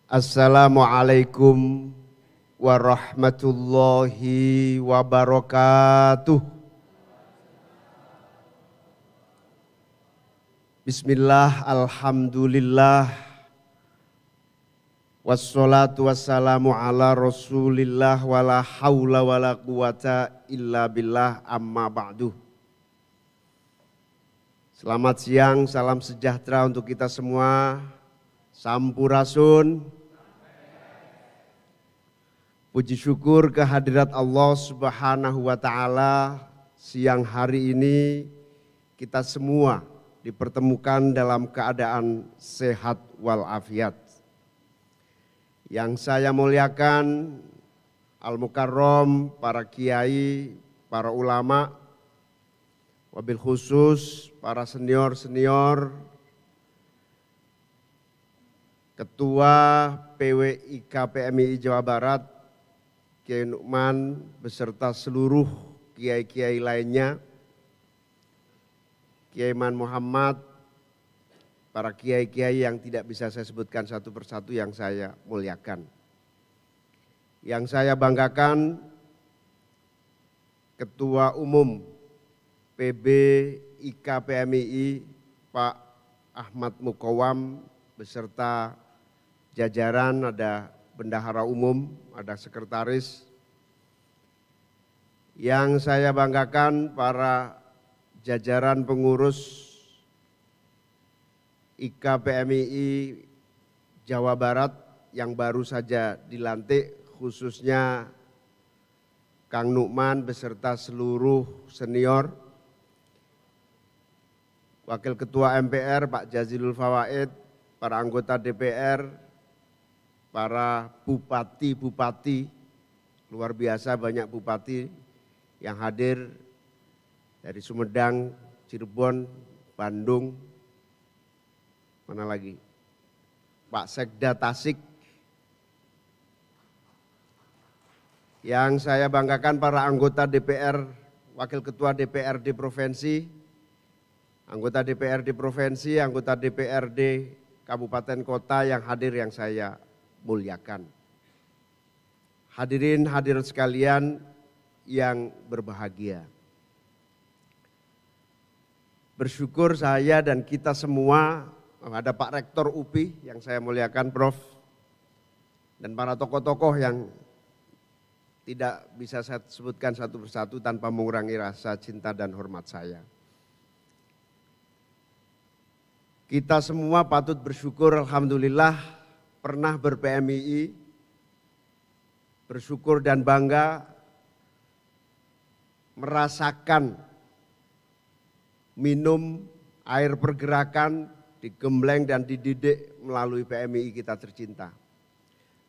Assalamualaikum warahmatullahi wabarakatuh. Bismillah, alhamdulillah, wassalatu wassalamu ala rasulillah, wala hawla wala quwata illa billah, amma ba'du. Selamat siang, salam sejahtera untuk kita semua. Sampurasun. Puji syukur kehadirat Allah Subhanahu wa Ta'ala. Siang hari ini kita semua dipertemukan dalam keadaan sehat walafiat. Yang saya muliakan Al-Mukarram, para kiai, para ulama, wabil khusus para senior-senior, Ketua PWIK PMII Jawa Barat, Kiai Nu'man beserta seluruh kiai-kiai lainnya, Kiai Man Muhammad, para kiai-kiai yang tidak bisa saya sebutkan satu persatu yang saya muliakan. Yang saya banggakan, Ketua Umum PBIK PMII Pak Ahmad Mukawam beserta jajaran, ada bendahara umum, ada sekretaris. Yang saya banggakan para jajaran pengurus IK PMII Jawa Barat yang baru saja dilantik, khususnya Kang Nu'man beserta seluruh senior, Wakil Ketua MPR Pak Jazilul Fawaid, para anggota DPR, para bupati-bupati, luar biasa banyak bupati yang hadir dari Sumedang, Cirebon, Bandung, mana lagi, Pak Sekda Tasik. Yang saya banggakan para anggota DPR, Wakil Ketua DPRD Provinsi, anggota DPRD Provinsi, anggota DPRD Kabupaten Kota yang hadir yang saya muliakan. Hadirin hadirat sekalian yang berbahagia. Bersyukur saya dan kita semua, ada Pak Rektor UPI yang saya muliakan, Prof. Dan para tokoh-tokoh yang tidak bisa saya sebutkan satu persatu tanpa mengurangi rasa cinta dan hormat saya. Kita semua patut bersyukur, alhamdulillah, pernah ber-PMII, bersyukur dan bangga merasakan minum air pergerakan, digembleng dan dididik melalui PMII kita tercinta.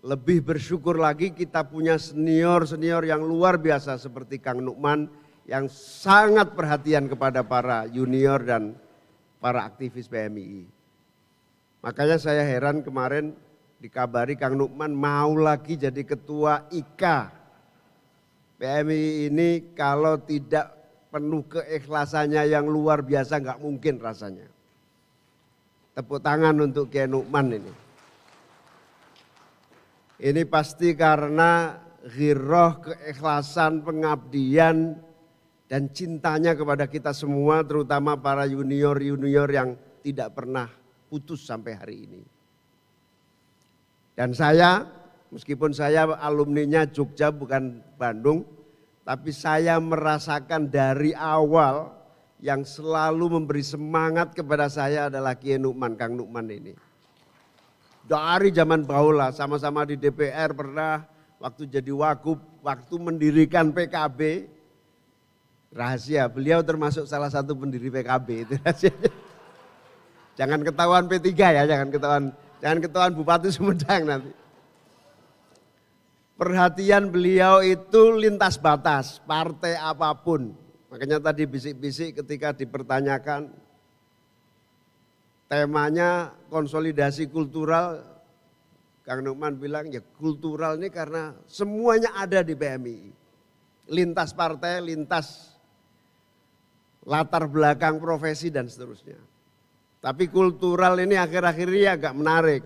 Lebih bersyukur lagi kita punya senior-senior yang luar biasa seperti Kang Nu'man yang sangat perhatian kepada para junior dan para aktivis PMII. Makanya saya heran kemarin dikabari Kang Nu'man mau lagi jadi ketua IK. PMII ini kalau tidak penuh keikhlasannya yang luar biasa nggak mungkin rasanya. Tepuk tangan untuk Kiai Nu'man ini. Ini pasti karena ghirah, keikhlasan, pengabdian, dan cintanya kepada kita semua, terutama para junior-junior yang tidak pernah putus sampai hari ini. Dan saya, meskipun saya alumninya Jogja bukan Bandung, tapi saya merasakan dari awal yang selalu memberi semangat kepada saya adalah Kiai Nu'man, Kang Nu'man ini. Dari zaman bahula, sama-sama di DPR pernah, waktu jadi wagub, waktu mendirikan PKB, rahasia, beliau termasuk salah satu pendiri PKB, itu rahasianya. Jangan ketahuan P3 ya, jangan ketahuan Bupati Sumedang nanti. Perhatian beliau itu lintas batas, partai apapun. Makanya tadi bisik-bisik ketika dipertanyakan temanya konsolidasi kultural, Kang Nu'man bilang ya kultural ini karena semuanya ada di PMII. Lintas partai, lintas latar belakang profesi dan seterusnya. Tapi kultural ini akhir-akhir ini agak menarik.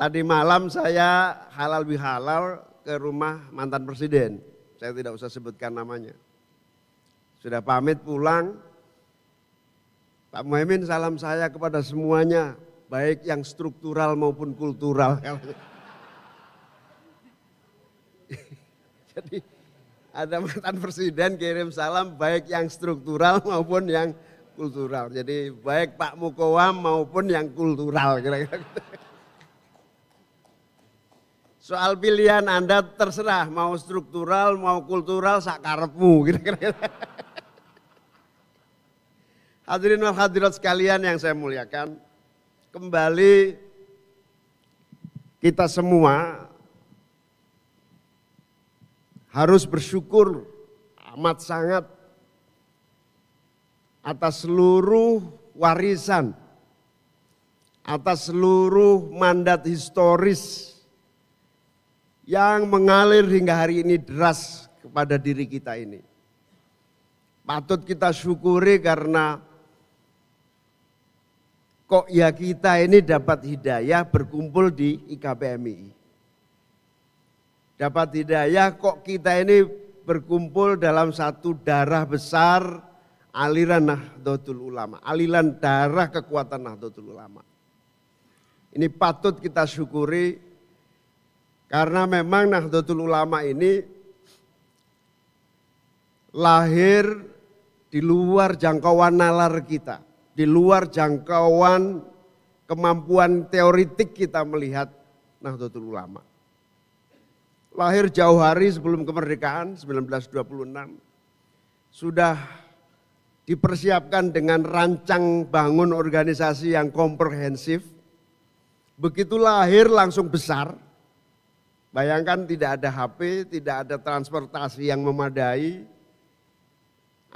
Tadi malam saya halal bihalal ke rumah mantan presiden. Saya tidak usah sebutkan namanya. Sudah pamit pulang. Pak Muhaimin, salam saya kepada semuanya, baik yang struktural maupun kultural. Jadi ada mantan presiden kirim salam baik yang struktural maupun yang kultural. Jadi baik Pak Mukowam maupun yang kultural kira-kira. Soal pilihan Anda terserah mau struktural mau kultural sakarepmu kira-kira. Hadirin wal hadirat sekalian yang saya muliakan, kembali kita semua harus bersyukur amat sangat atas seluruh warisan, atas seluruh mandat historis yang mengalir hingga hari ini deras kepada diri kita ini. Patut kita syukuri karena kok ya kita ini dapat hidayah berkumpul di IKPMI. Dapat hidayah kok kita ini berkumpul dalam satu darah besar aliran Nahdlatul Ulama. Aliran darah kekuatan Nahdlatul Ulama. Ini patut kita syukuri karena memang Nahdlatul Ulama ini lahir di luar jangkauan nalar kita. Di luar jangkauan kemampuan teoritik kita melihat Nahdlatul Ulama. Lahir jauh hari sebelum kemerdekaan 1926, sudah dipersiapkan dengan rancang bangun organisasi yang komprehensif. Begitu lahir langsung besar. Bayangkan tidak ada HP, tidak ada transportasi yang memadai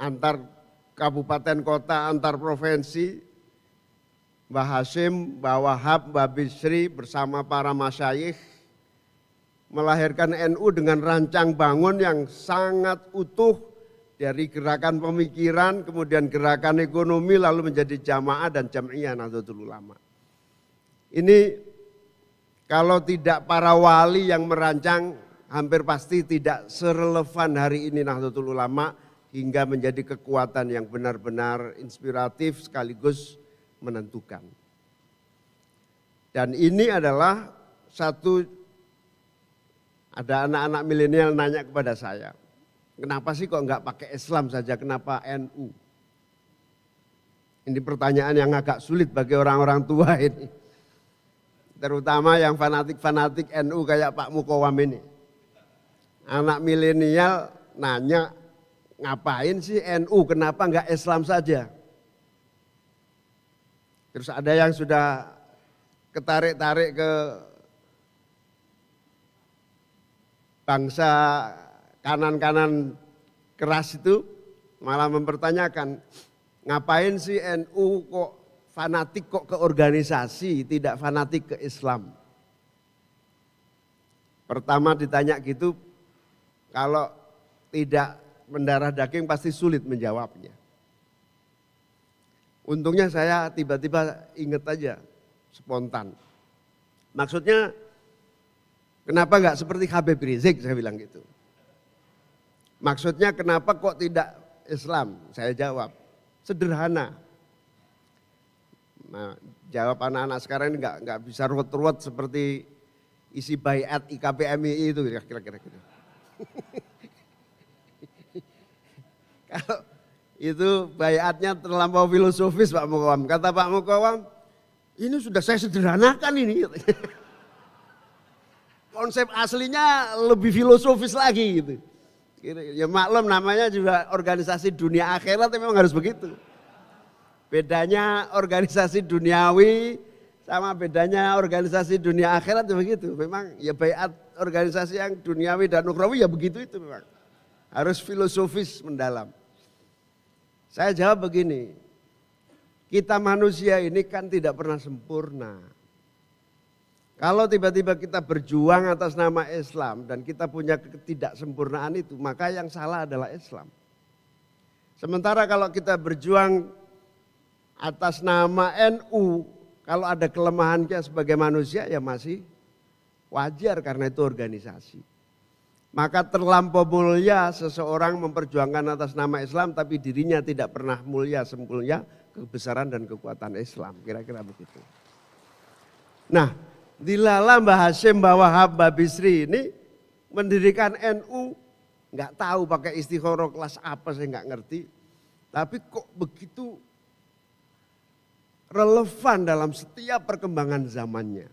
antar kabupaten kota, antar provinsi. Mbah Hashim, Mbah Wahab, Mbah Bisri bersama para masyayikh melahirkan NU dengan rancang bangun yang sangat utuh dari gerakan pemikiran, kemudian gerakan ekonomi, lalu menjadi jamaah dan jam'iyah Nahdlatul Ulama. Ini kalau tidak para wali yang merancang, hampir pasti tidak serelevan hari ini Nahdlatul Ulama hingga menjadi kekuatan yang benar-benar inspiratif sekaligus menentukan. Dan ini adalah ada anak-anak milenial nanya kepada saya, kenapa sih kok enggak pakai Islam saja, kenapa NU? Ini pertanyaan yang agak sulit bagi orang-orang tua ini. Terutama yang fanatik-fanatik NU kayak Pak Mukowam ini. Anak milenial nanya, ngapain sih NU, kenapa enggak Islam saja? Terus ada yang sudah ketarik-tarik ke bangsa kanan-kanan keras itu, malah mempertanyakan, ngapain sih NU kok fanatik kok ke organisasi, tidak fanatik ke Islam? Pertama ditanya gitu, kalau tidak mendarah daging pasti sulit menjawabnya. Untungnya saya tiba-tiba ingat aja, spontan. Maksudnya kenapa enggak seperti Habib Rizik, saya bilang gitu. Maksudnya kenapa kok tidak Islam? Saya jawab, sederhana. Nah, jawab anak-anak sekarang ini enggak bisa ruwet-ruwet seperti isi baiat IKPMI itu kira-kira gitu. Kalau itu baiatnya terlampau filosofis Pak Mukowam. Kata Pak Mukowam, ini sudah saya sederhanakan ini. Konsep aslinya lebih filosofis lagi gitu. Ya maklum namanya juga organisasi dunia akhirat memang harus begitu. Bedanya organisasi duniawi sama bedanya organisasi dunia akhirat ya begitu. Memang ya baiat organisasi yang duniawi dan ukhrawi ya begitu itu memang. Harus filosofis mendalam. Saya jawab begini, kita manusia ini kan tidak pernah sempurna. Kalau tiba-tiba kita berjuang atas nama Islam dan kita punya ketidaksempurnaan itu, maka yang salah adalah Islam. Sementara kalau kita berjuang atas nama NU, kalau ada kelemahannya sebagai manusia ya masih Wajar karena itu organisasi. Maka terlampau mulia seseorang memperjuangkan atas nama Islam tapi dirinya tidak pernah mulia semulia kebesaran dan kekuatan Islam. Kira-kira begitu. Nah, dilala Mbah Hashim, Mbah Wahab, Mbah Bisri ini mendirikan NU, nggak tahu pakai istikharah kelas apa, saya nggak ngerti. Tapi kok begitu relevan dalam setiap perkembangan zamannya.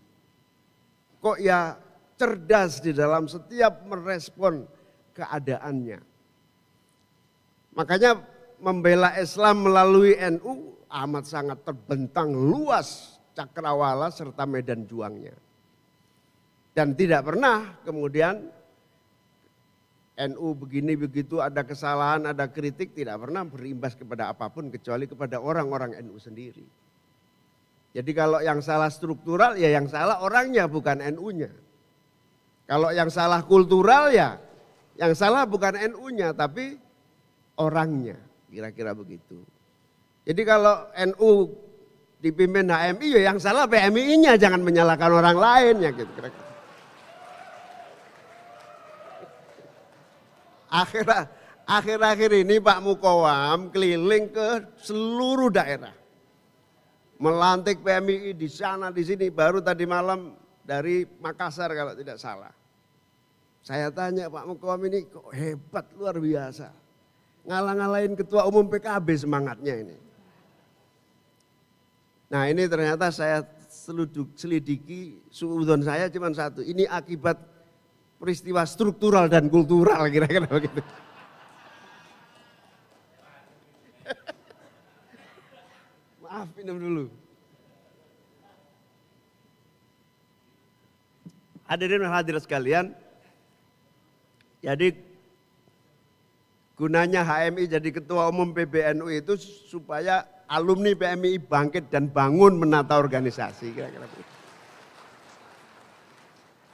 Kok ya cerdas di dalam setiap merespon keadaannya. Makanya membela Islam melalui NU amat sangat terbentang luas cakrawala serta medan juangnya. Dan tidak pernah kemudian NU begini begitu ada kesalahan, ada kritik, tidak pernah berimbas kepada apapun kecuali kepada orang-orang NU sendiri. Jadi kalau yang salah struktural ya yang salah orangnya bukan NU-nya. Kalau yang salah kultural ya yang salah bukan NU-nya tapi orangnya, kira-kira begitu. Jadi kalau NU dipimpin HMI ya yang salah PMI-nya, jangan menyalahkan orang lain ya gitu kira-kira. Akhir-akhir ini Pak Mukawam keliling ke seluruh daerah. Melantik PMI di sana di sini, baru tadi malam dari Makassar kalau tidak salah. Saya tanya Pak Mukawam ini kok hebat luar biasa. Ngalah-ngalahin ketua umum PKB semangatnya ini. Nah ini ternyata saya selidiki, suudzon saya cuma satu. Ini akibat peristiwa struktural dan kultural kira-kira begitu. Maaf, minum dulu. Hadirin dan hadirat sekalian, jadi gunanya HMI jadi ketua umum PBNU itu supaya alumni PMI bangkit dan bangun menata organisasi. Kira-kira begitu.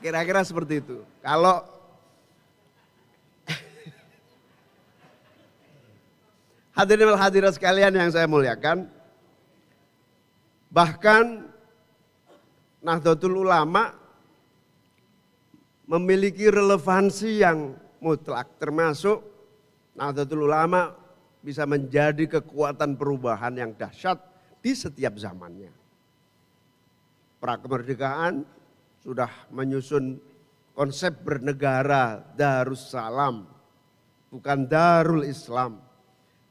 Kira-kira seperti itu. Kalau hadirin dan hadirat sekalian yang saya muliakan, bahkan Nahdlatul Ulama memiliki relevansi yang mutlak, termasuk Nahdlatul Ulama bisa menjadi kekuatan perubahan yang dahsyat di setiap zamannya. Prakemerdekaan sudah menyusun konsep bernegara Darussalam, bukan Darul Islam.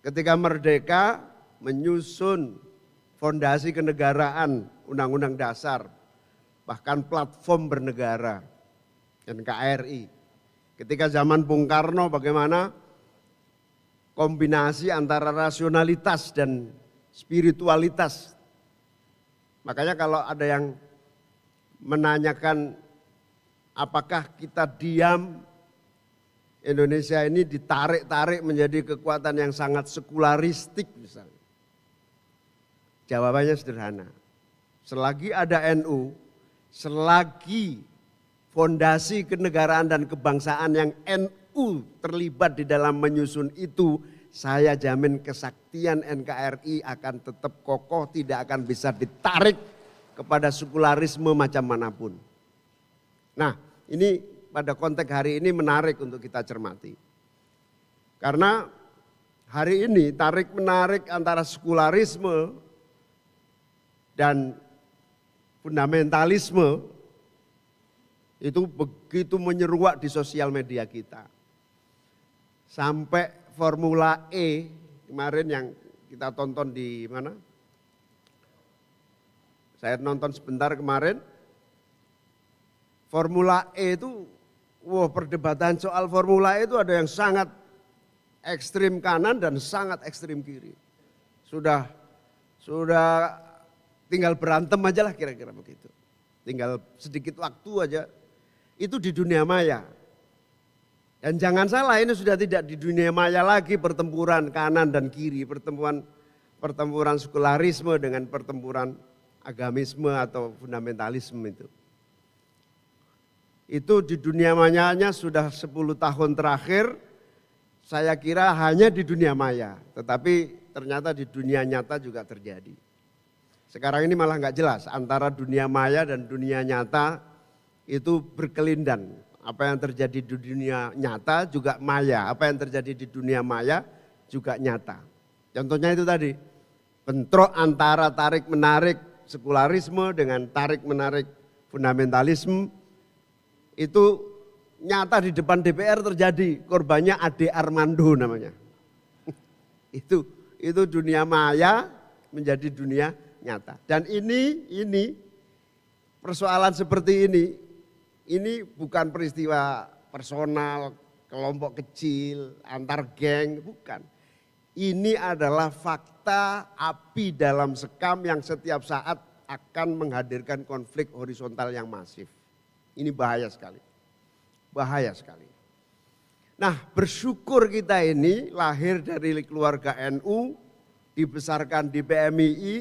Ketika merdeka menyusun fondasi kenegaraan, Undang-Undang Dasar, bahkan platform bernegara, NKRI. Ketika zaman Bung Karno bagaimana kombinasi antara rasionalitas dan spiritualitas. Makanya kalau ada yang menanyakan apakah kita diam, Indonesia ini ditarik-tarik menjadi kekuatan yang sangat sekularistik misalnya. Jawabannya sederhana, selagi ada NU, selagi fondasi kenegaraan dan kebangsaan yang NU terlibat di dalam menyusun itu, saya jamin kesaktian NKRI akan tetap kokoh, tidak akan bisa ditarik kepada sekularisme macam manapun. Nah, ini pada konteks hari ini menarik untuk kita cermati. Karena hari ini tarik-menarik antara sekularisme dan fundamentalisme itu begitu menyeruak di sosial media kita. Sampai Formula E kemarin yang kita tonton di mana? Saya nonton sebentar kemarin, Formula E itu, perdebatan soal Formula E itu ada yang sangat ekstrim kanan dan sangat ekstrim kiri. Sudah tinggal berantem aja lah kira-kira begitu. Tinggal sedikit waktu aja, itu di dunia maya. Dan jangan salah, ini sudah tidak di dunia maya lagi pertempuran kanan dan kiri, pertempuran sekularisme dengan pertempuran agamisme atau fundamentalisme itu. Itu di dunia mayanya sudah 10 tahun terakhir, saya kira hanya di dunia maya, tetapi ternyata di dunia nyata juga terjadi. Sekarang ini malah nggak jelas antara dunia maya dan dunia nyata itu berkelindan. Apa yang terjadi di dunia nyata juga maya, apa yang terjadi di dunia maya juga nyata. Contohnya itu tadi, bentrok antara tarik-menarik sekularisme dengan tarik-menarik fundamentalisme, itu nyata di depan DPR terjadi, korbannya Ade Armando namanya. Itu dunia maya menjadi dunia nyata. Dan ini persoalan seperti ini bukan peristiwa personal, kelompok kecil, antar geng, bukan. Ini adalah fakta api dalam sekam yang setiap saat akan menghadirkan konflik horizontal yang masif. Ini bahaya sekali. Bahaya sekali. Nah, bersyukur kita ini lahir dari keluarga NU, dibesarkan di PMII.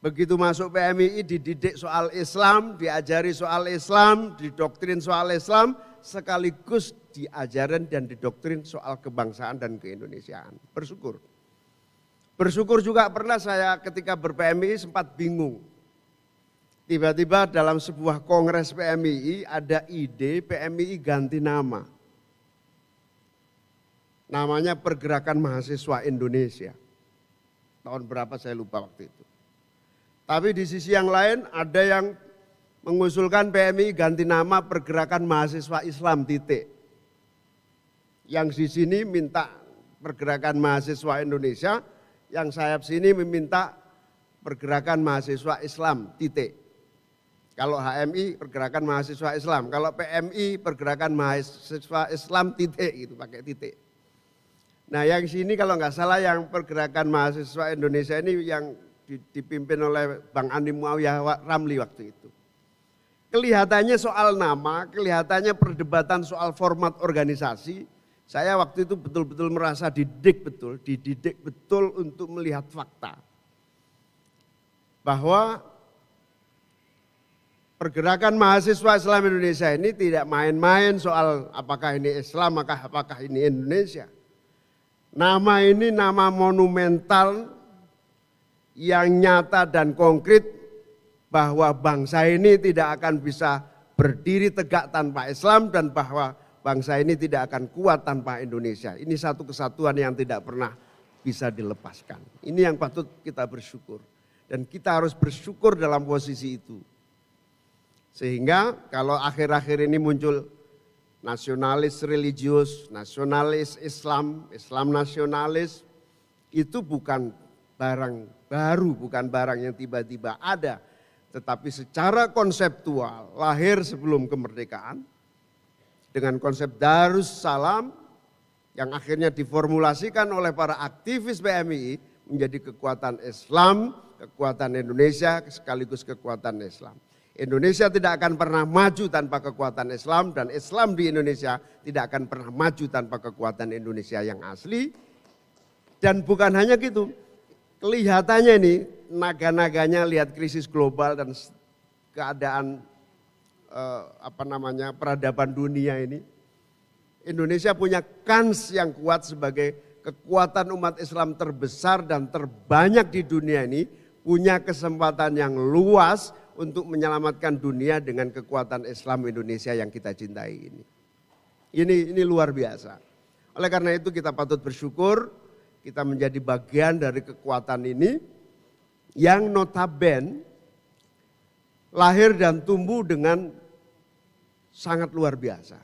Begitu masuk PMII dididik soal Islam, diajari soal Islam, didoktrin soal Islam, sekaligus diajarin dan didoktrin soal kebangsaan dan keindonesiaan. Bersyukur. Bersyukur juga pernah saya ketika ber-PMII sempat bingung. Tiba-tiba dalam sebuah kongres PMII ada ide PMII ganti nama. Namanya Pergerakan Mahasiswa Indonesia. Tahun berapa saya lupa waktu itu. Tapi di sisi yang lain ada yang mengusulkan PMII ganti nama Pergerakan Mahasiswa Islam titik. Yang di sini minta Pergerakan Mahasiswa Indonesia, yang sayap sini meminta Pergerakan Mahasiswa Islam titik. Kalau HMI Pergerakan Mahasiswa Islam, kalau PMI Pergerakan Mahasiswa Islam titik gitu, pakai titik. Nah yang sini kalau nggak salah yang Pergerakan Mahasiswa Indonesia ini yang dipimpin oleh Bang Andi Muawiyah Ramli waktu itu. Kelihatannya soal nama, kelihatannya perdebatan soal format organisasi, saya waktu itu betul-betul merasa dididik betul untuk melihat fakta. Bahwa Pergerakan Mahasiswa Islam Indonesia ini tidak main-main soal apakah ini Islam, apakah ini Indonesia. Nama ini nama monumental yang nyata dan konkret bahwa bangsa ini tidak akan bisa berdiri tegak tanpa Islam dan bahwa bangsa ini tidak akan kuat tanpa Indonesia. Ini satu kesatuan yang tidak pernah bisa dilepaskan. Ini yang patut kita bersyukur. Dan kita harus bersyukur dalam posisi itu. Sehingga kalau akhir-akhir ini muncul nasionalis religius, nasionalis Islam, Islam nasionalis, itu bukan barang baru, bukan barang yang tiba-tiba ada. Tetapi secara konseptual lahir sebelum kemerdekaan dengan konsep Darus Salam yang akhirnya diformulasikan oleh para aktivis PMII menjadi kekuatan Islam, kekuatan Indonesia sekaligus kekuatan Islam. Indonesia tidak akan pernah maju tanpa kekuatan Islam dan Islam di Indonesia tidak akan pernah maju tanpa kekuatan Indonesia yang asli. Dan bukan hanya gitu, kelihatannya ini naga-naganya lihat krisis global dan keadaan peradaban dunia ini. Indonesia punya kans yang kuat sebagai kekuatan umat Islam terbesar dan terbanyak di dunia ini, punya kesempatan yang luas untuk menyelamatkan dunia dengan kekuatan Islam Indonesia yang kita cintai ini. Ini luar biasa. Oleh karena itu kita patut bersyukur kita menjadi bagian dari kekuatan ini yang notabene lahir dan tumbuh dengan sangat luar biasa.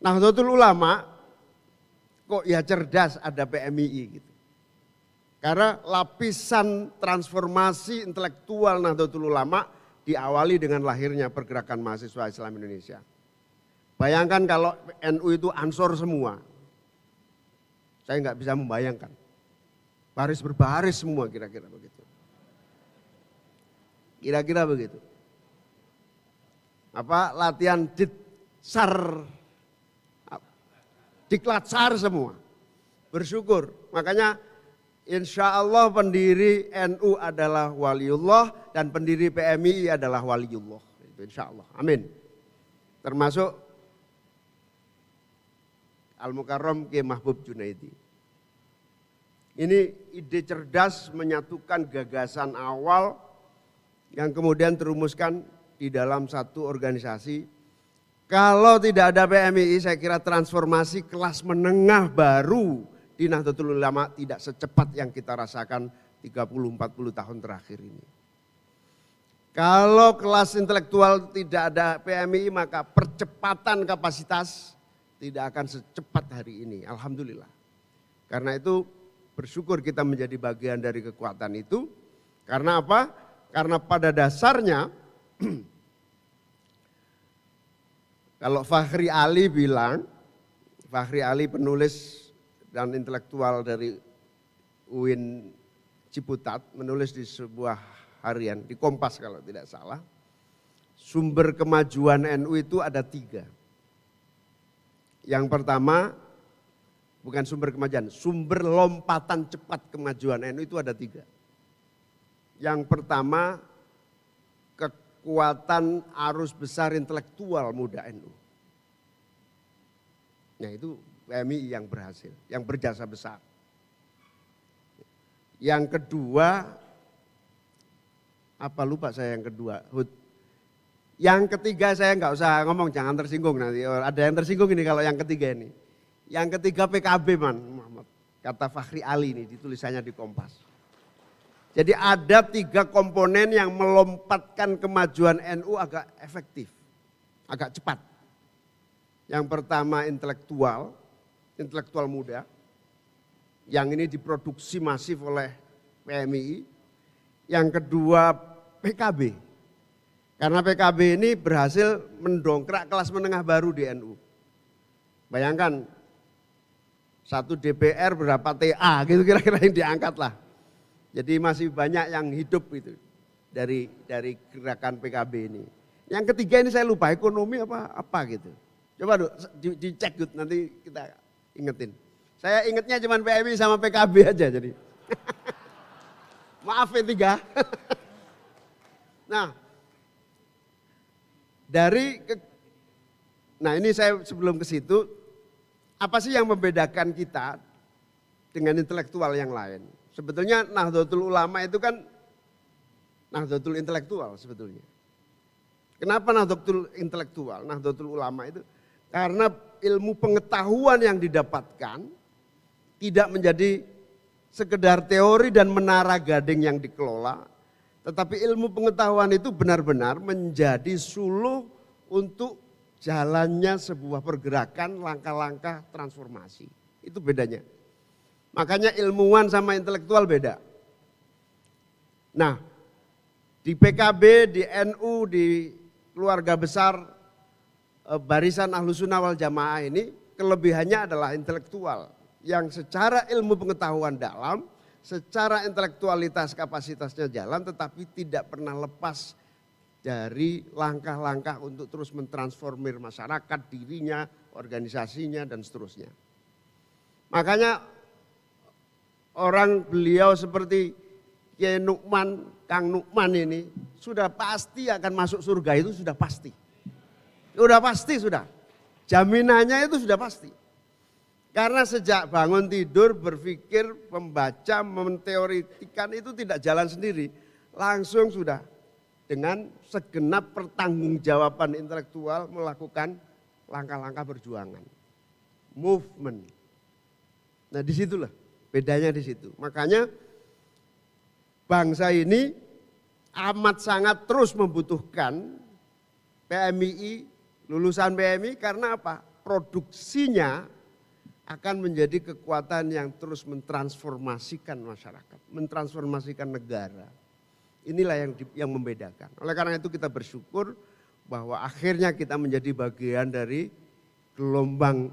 Nahdlatul Ulama kok ya cerdas ada PMII gitu. Karena lapisan transformasi intelektual Nahdlatul Ulama diawali dengan lahirnya Pergerakan Mahasiswa Islam Indonesia. Bayangkan kalau NU itu ansor semua. Saya nggak bisa membayangkan. Baris berbaris semua kira-kira begitu. Kira-kira begitu. Latihan diklatsar semua. Bersyukur. Makanya insya Allah pendiri NU adalah waliullah dan pendiri PMII adalah waliullah. Itu insya Allah. Amin. Termasuk Al-Mukarram Kiai Mahbub Junaidi. Ini ide cerdas menyatukan gagasan awal yang kemudian terumuskan di dalam satu organisasi. Kalau tidak ada PMII, saya kira transformasi kelas menengah baru di Nahdlatul Ulama tidak secepat yang kita rasakan 30-40 tahun terakhir ini. Kalau kelas intelektual tidak ada PMII, maka percepatan kapasitas tidak akan secepat hari ini. Alhamdulillah. Karena itu bersyukur kita menjadi bagian dari kekuatan itu. Karena apa? Karena pada dasarnya kalau Fakhri Ali bilang, Fakhri Ali penulis dan intelektual dari UIN Ciputat, menulis di sebuah harian, di Kompas kalau tidak salah, sumber kemajuan NU itu ada 3. Yang pertama, bukan sumber kemajuan, sumber lompatan cepat kemajuan NU itu ada 3. Yang pertama, kekuatan arus besar intelektual muda NU. Nah itu PMII yang berhasil, yang berjasa besar. Yang kedua, apa lupa saya yang kedua. Yang ketiga saya nggak usah ngomong, jangan tersinggung nanti. Ada yang tersinggung ini kalau yang ketiga ini. Yang ketiga PKB Muhammad, kata Fakhri Ali ini di tulisannya di Kompas. Jadi ada 3 komponen yang melompatkan kemajuan NU agak efektif, agak cepat. Yang pertama intelektual muda, yang ini diproduksi masif oleh PMII. Yang kedua PKB, karena PKB ini berhasil mendongkrak kelas menengah baru di NU. Bayangkan, 1 DPR berapa TA gitu kira-kira yang diangkat lah. Jadi masih banyak yang hidup itu dari gerakan PKB ini. Yang ketiga ini saya lupa, ekonomi apa gitu. Coba dicek Gut, nanti kita ingetin. Saya ingetnya cuma PMI sama PKB aja jadi. Maaf P3. Nah, ini saya sebelum ke situ, apa sih yang membedakan kita dengan intelektual yang lain? Sebetulnya Nahdlatul Ulama itu kan Nahdlatul intelektual sebetulnya. Kenapa Nahdlatul intelektual? Nahdlatul Ulama itu karena ilmu pengetahuan yang didapatkan tidak menjadi sekedar teori dan menara gading yang dikelola, tetapi ilmu pengetahuan itu benar-benar menjadi suluh untuk jalannya sebuah pergerakan, langkah-langkah transformasi. Itu bedanya. Makanya ilmuwan sama intelektual beda. Nah, di PKB, di NU, di keluarga besar Barisan Ahlussunnah wal Jamaah ini kelebihannya adalah intelektual yang secara ilmu pengetahuan dalam, secara intelektualitas kapasitasnya jalan, tetapi tidak pernah lepas dari langkah-langkah untuk terus mentransformir masyarakat, dirinya, organisasinya, dan seterusnya. Makanya orang beliau seperti Kiai Nukman, Kang Nukman ini sudah pasti akan masuk surga, itu sudah pasti. Sudah pasti, sudah. Jaminannya itu sudah pasti. Karena sejak bangun tidur berpikir, membaca, menteoritikan itu tidak jalan sendiri. Langsung sudah dengan segenap pertanggungjawaban intelektual melakukan langkah-langkah perjuangan. Movement. Nah disitulah bedanya di situ. Makanya bangsa ini amat sangat terus membutuhkan PMII, lulusan PMII karena apa? Produksinya akan menjadi kekuatan yang terus mentransformasikan masyarakat, mentransformasikan negara. Inilah yang membedakan. Oleh karena itu kita bersyukur bahwa akhirnya kita menjadi bagian dari gelombang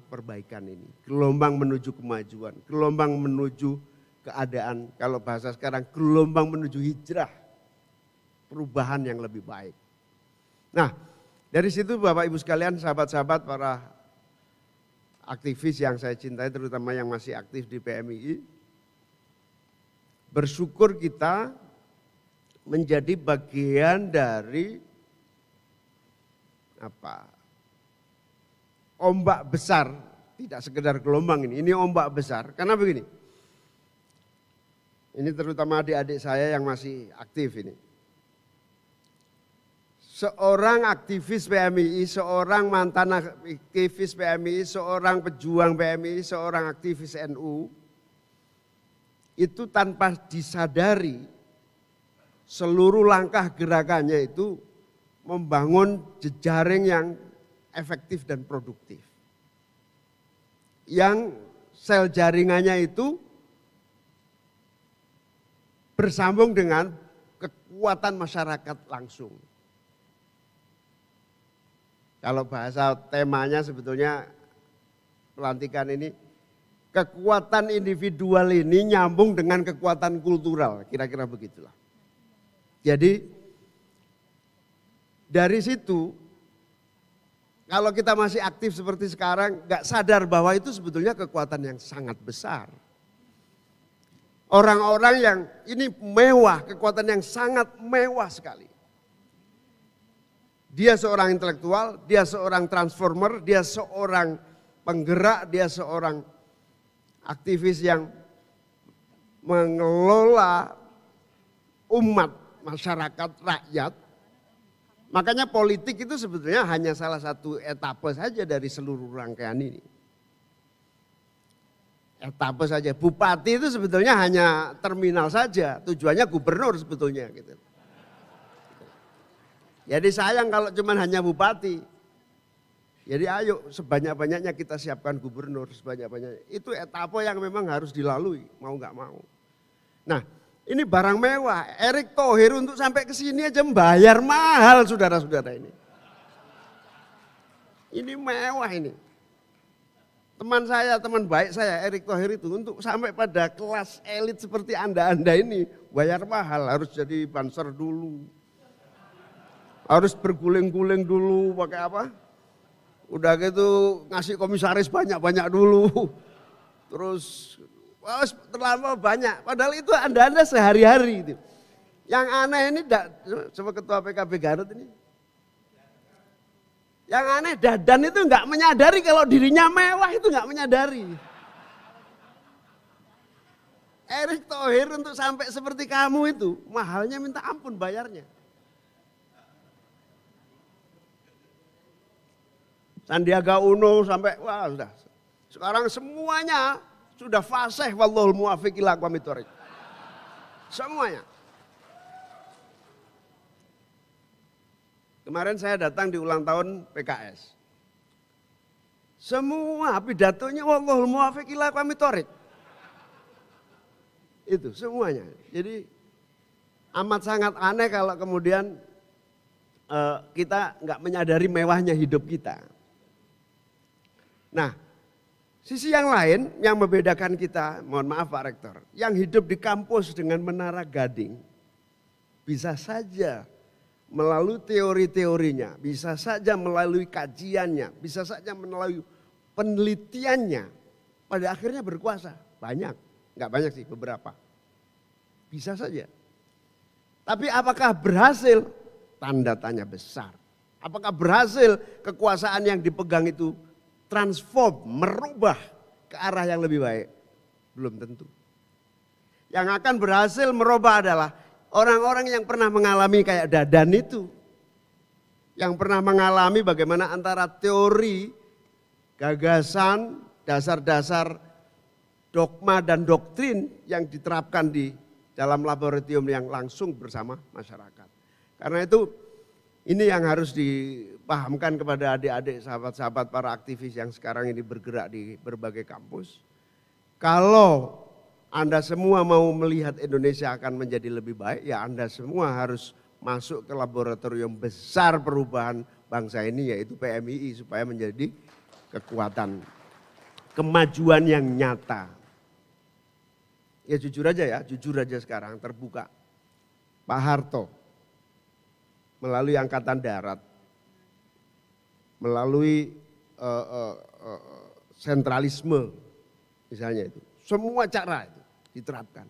perbaikan ini. Gelombang menuju kemajuan, gelombang menuju keadaan, kalau bahasa sekarang gelombang menuju hijrah, perubahan yang lebih baik. Nah, dari situ Bapak Ibu sekalian, sahabat-sahabat, para aktivis yang saya cintai, terutama yang masih aktif di PMII, bersyukur kita menjadi bagian dari ombak besar, tidak sekedar gelombang ini ombak besar. Karena begini, ini terutama adik-adik saya yang masih aktif ini. seorang aktivis PMII, seorang mantan aktivis PMII, seorang pejuang PMII, seorang aktivis NU, itu tanpa disadari seluruh langkah gerakannya itu membangun jejaring yang efektif dan produktif. Yang sel jaringannya itu bersambung dengan kekuatan masyarakat langsung. Kalau bahasa temanya sebetulnya pelantikan ini, kekuatan individual ini nyambung dengan kekuatan kultural, kira-kira begitulah. Jadi dari situ, kalau kita masih aktif seperti sekarang, gak sadar bahwa itu sebetulnya kekuatan yang sangat besar. Orang-orang yang ini mewah, kekuatan yang sangat mewah sekali. Dia seorang intelektual, dia seorang transformer, dia seorang penggerak, dia seorang aktivis yang mengelola umat, masyarakat, rakyat. Makanya politik itu sebetulnya hanya salah satu etape saja dari seluruh rangkaian ini. Etape saja, bupati itu sebetulnya hanya terminal saja, tujuannya gubernur sebetulnya gitu. Jadi sayang kalau cuma hanya bupati. Jadi ayo sebanyak-banyaknya kita siapkan gubernur, sebanyak-banyaknya. Itu etape yang memang harus dilalui, mau nggak mau. Nah, ini barang mewah. Erick Thohir untuk sampai ke sini aja membayar mahal saudara-saudara ini. Ini mewah ini. Teman saya, teman baik saya Erick Thohir itu untuk sampai pada kelas elit seperti Anda ini bayar mahal, harus jadi banser dulu. Harus berguling-guling dulu pakai apa? Udah gitu ngasih komisaris banyak-banyak dulu. Terus terlalu banyak. Padahal itu Anda sehari-hari itu. Yang aneh ini coba ketua PKB Garut ini. Yang aneh Dadan itu enggak menyadari kalau dirinya mewah, itu enggak menyadari. Erick Thohir untuk sampai seperti kamu itu mahalnya minta ampun bayarnya. Sandiaga Uno sampai wah sudah. Sekarang semuanya sudah fasih wallahul muwaffiq ila aqwamit thoriq. Semuanya. Kemarin saya datang di ulang tahun PKS. Semua pidatonya wallahul muwaffiq ila aqwamit thoriq. Itu semuanya. Jadi amat sangat aneh kalau kemudian kita nggak menyadari mewahnya hidup kita. Nah, sisi yang lain yang membedakan kita, mohon maaf Pak Rektor, yang hidup di kampus dengan Menara Gading, bisa saja melalui teori-teorinya, bisa saja melalui kajiannya, bisa saja melalui penelitiannya, pada akhirnya berkuasa. Banyak, enggak banyak sih, beberapa. Bisa saja. Tapi apakah berhasil? Tanda tanya besar. Apakah berhasil kekuasaan yang dipegang itu transform, merubah ke arah yang lebih baik? Belum tentu. Yang akan berhasil merubah adalah orang-orang yang pernah mengalami kayak Dadan itu. Yang pernah mengalami bagaimana antara teori, gagasan, dasar-dasar dogma dan doktrin yang diterapkan di dalam laboratorium yang langsung bersama masyarakat. Karena itu ini yang harus dipahamkan kepada adik-adik, sahabat-sahabat para aktivis yang sekarang ini bergerak di berbagai kampus. Kalau Anda semua mau melihat Indonesia akan menjadi lebih baik, ya Anda semua harus masuk ke laboratorium besar perubahan bangsa ini, yaitu PMII, supaya menjadi kekuatan kemajuan yang nyata. Ya jujur aja sekarang terbuka. Pak Harto melalui Angkatan Darat, melalui sentralisme misalnya itu. Semua cara itu diterapkan.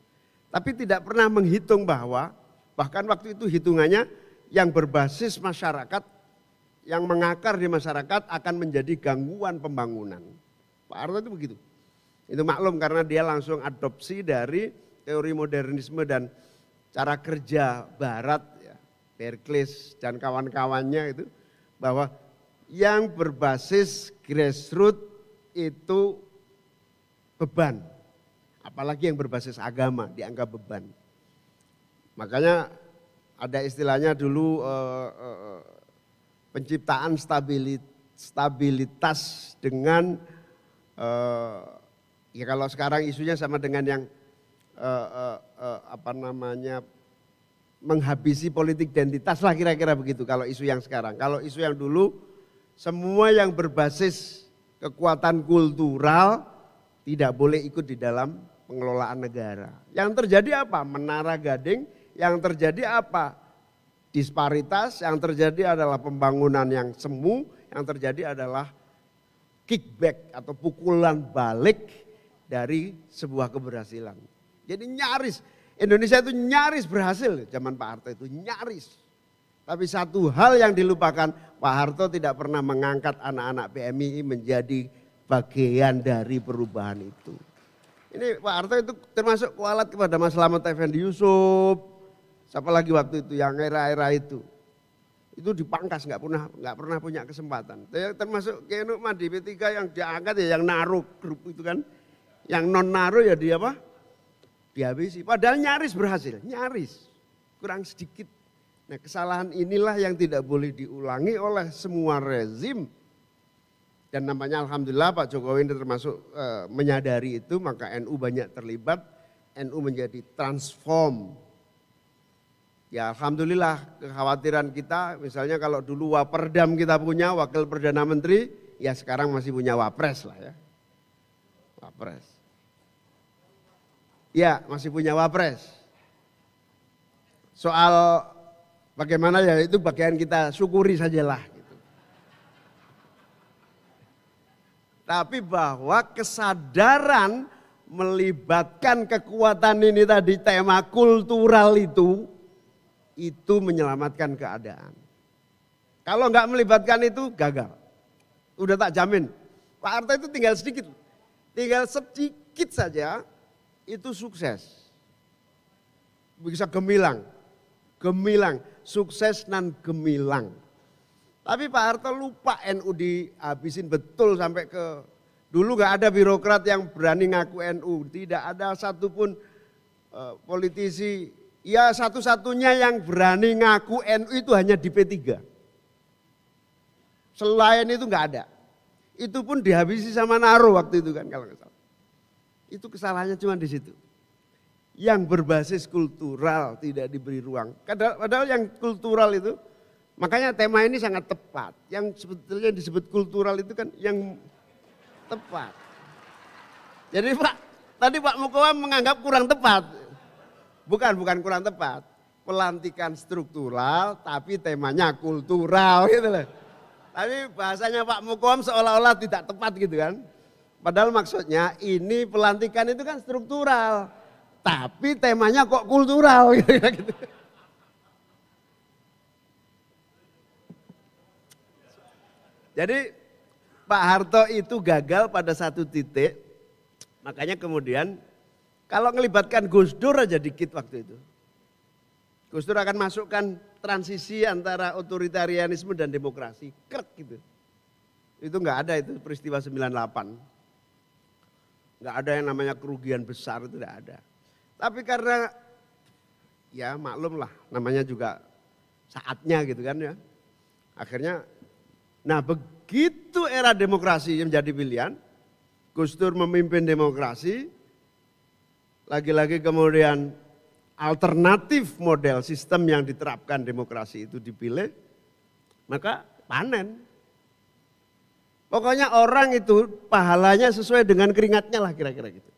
Tapi tidak pernah menghitung bahwa bahkan waktu itu hitungannya yang berbasis masyarakat, yang mengakar di masyarakat akan menjadi gangguan pembangunan. Pak Harto itu begitu. Itu maklum karena dia langsung adopsi dari teori modernisme dan cara kerja barat ya, Perkles dan kawan-kawannya itu, bahwa yang berbasis grassroots itu beban. Apalagi yang berbasis agama dianggap beban. Makanya ada istilahnya dulu penciptaan stabilitas dengan ya kalau sekarang isunya sama dengan yang menghabisi politik identitas lah kira-kira begitu kalau isu yang sekarang. Kalau isu yang dulu semua yang berbasis kekuatan kultural tidak boleh ikut di dalam pengelolaan negara. Yang terjadi apa? Menara Gading, yang terjadi apa? Disparitas, yang terjadi adalah pembangunan yang semu, yang terjadi adalah kickback atau pukulan balik dari sebuah keberhasilan. Jadi nyaris, Indonesia itu nyaris berhasil zaman Pak Harto itu, nyaris. Tapi satu hal yang dilupakan, Pak Harto tidak pernah mengangkat anak-anak PMI menjadi bagian dari perubahan itu. Ini Pak Harto itu termasuk kualat kepada Mas Slamet Effendi Yusuf, siapa lagi waktu itu yang era-era itu dipangkas, nggak pernah punya kesempatan. Termasuk Kiai Nukman di P3 yang diangkat ya yang naruh grup itu kan, yang non naruh ya dia apa? Dihabisi. Padahal nyaris berhasil, nyaris kurang sedikit. Nah kesalahan inilah yang tidak boleh diulangi oleh semua rezim. Dan namanya alhamdulillah Pak Jokowi ini termasuk menyadari itu, maka NU banyak terlibat, NU menjadi transform. Ya alhamdulillah kekhawatiran kita misalnya kalau dulu Waperdam kita punya, Wakil Perdana Menteri, ya sekarang masih punya Wapres lah ya. Wapres. Ya masih punya Wapres. Soal bagaimana ya itu bagian kita syukuri sajalah. Gitu. Tapi bahwa kesadaran melibatkan kekuatan ini tadi, tema kultural itu menyelamatkan keadaan. Kalau nggak melibatkan itu gagal. Udah tak jamin. Pak Harto itu tinggal sedikit saja itu sukses. Bisa gemilang, sukses dan gemilang. Tapi Pak Harto lupa NU dihabisin betul sampai ke, dulu nggak ada birokrat yang berani ngaku NU. Tidak ada satupun politisi. Ya satu-satunya yang berani ngaku NU itu hanya di P3. Selain itu nggak ada. Itu pun dihabisi sama Naro waktu itu kan kalau nggak salah. Itu kesalahannya cuma di situ. Yang berbasis kultural tidak diberi ruang. Padahal yang kultural itu, makanya tema ini sangat tepat. Yang sebetulnya disebut kultural itu kan yang tepat. Jadi tadi Pak Mukoam menganggap kurang tepat. Bukan kurang tepat. Pelantikan struktural tapi temanya kultural gitu loh. Tapi bahasanya Pak Mukoam seolah-olah tidak tepat gitu kan. Padahal maksudnya ini pelantikan itu kan struktural. Tapi temanya kok kultural gitu. Jadi Pak Harto itu gagal pada satu titik. Makanya kemudian kalau ngelibatkan Gus Dur aja dikit waktu itu. Gus Dur akan masukkan transisi antara otoritarianisme dan demokrasi. Krek gitu. Itu enggak ada itu peristiwa 98. Enggak ada yang namanya kerugian besar, itu enggak ada. Tapi karena ya maklum lah namanya juga saatnya gitu kan ya. Akhirnya nah begitu era demokrasi yang menjadi pilihan. Gus Dur memimpin demokrasi. Lagi-lagi kemudian alternatif model sistem yang diterapkan demokrasi itu dipilih, maka panen. Pokoknya orang itu pahalanya sesuai dengan keringatnya lah kira-kira gitu.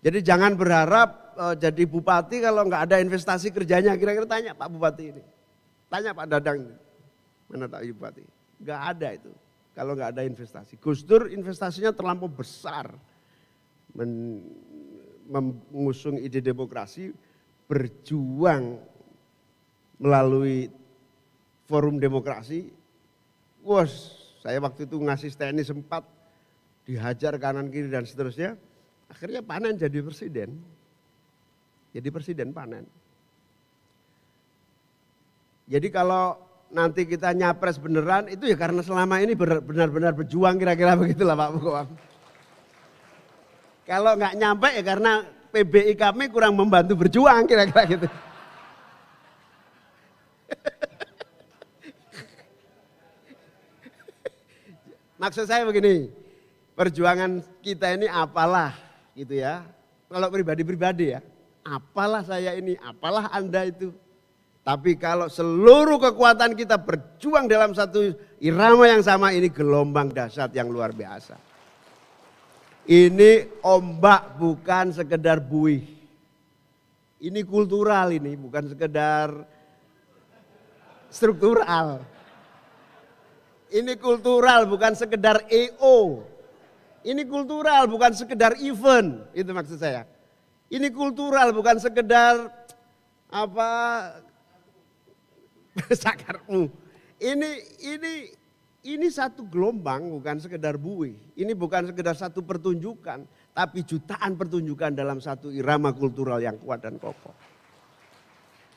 Jadi jangan berharap jadi bupati kalau nggak ada investasi kerjanya, kira-kira tanya Pak Bupati ini. Tanya Pak Dadang ini, mana Pak Bupati. Nggak ada itu kalau nggak ada investasi. Gus Dur investasinya terlampau besar. Mengusung ide demokrasi, berjuang melalui forum demokrasi. Wah, saya waktu itu ngasih TNI sempat dihajar kanan kiri dan seterusnya. Akhirnya panen jadi presiden. Jadi presiden panen. Jadi kalau nanti kita nyapres beneran itu ya karena selama ini benar-benar berjuang kira-kira begitulah Pak Mukoam. Kalau nggak nyampe ya karena PBI kami kurang membantu berjuang kira-kira gitu. Maksud saya begini, perjuangan kita ini apalah gitu ya. Kalau pribadi-pribadi ya, apalah saya ini, apalah Anda itu. Tapi kalau seluruh kekuatan kita berjuang dalam satu irama yang sama, ini gelombang dahsyat yang luar biasa. Ini ombak bukan sekedar buih. Ini kultural ini, bukan sekedar struktural. Ini kultural bukan sekedar EO. Ini kultural bukan sekedar event, itu maksud saya. Ini kultural bukan sekedar apa sakarmu. Ini satu gelombang bukan sekedar buih. Ini bukan sekedar satu pertunjukan, tapi jutaan pertunjukan dalam satu irama kultural yang kuat dan kokoh.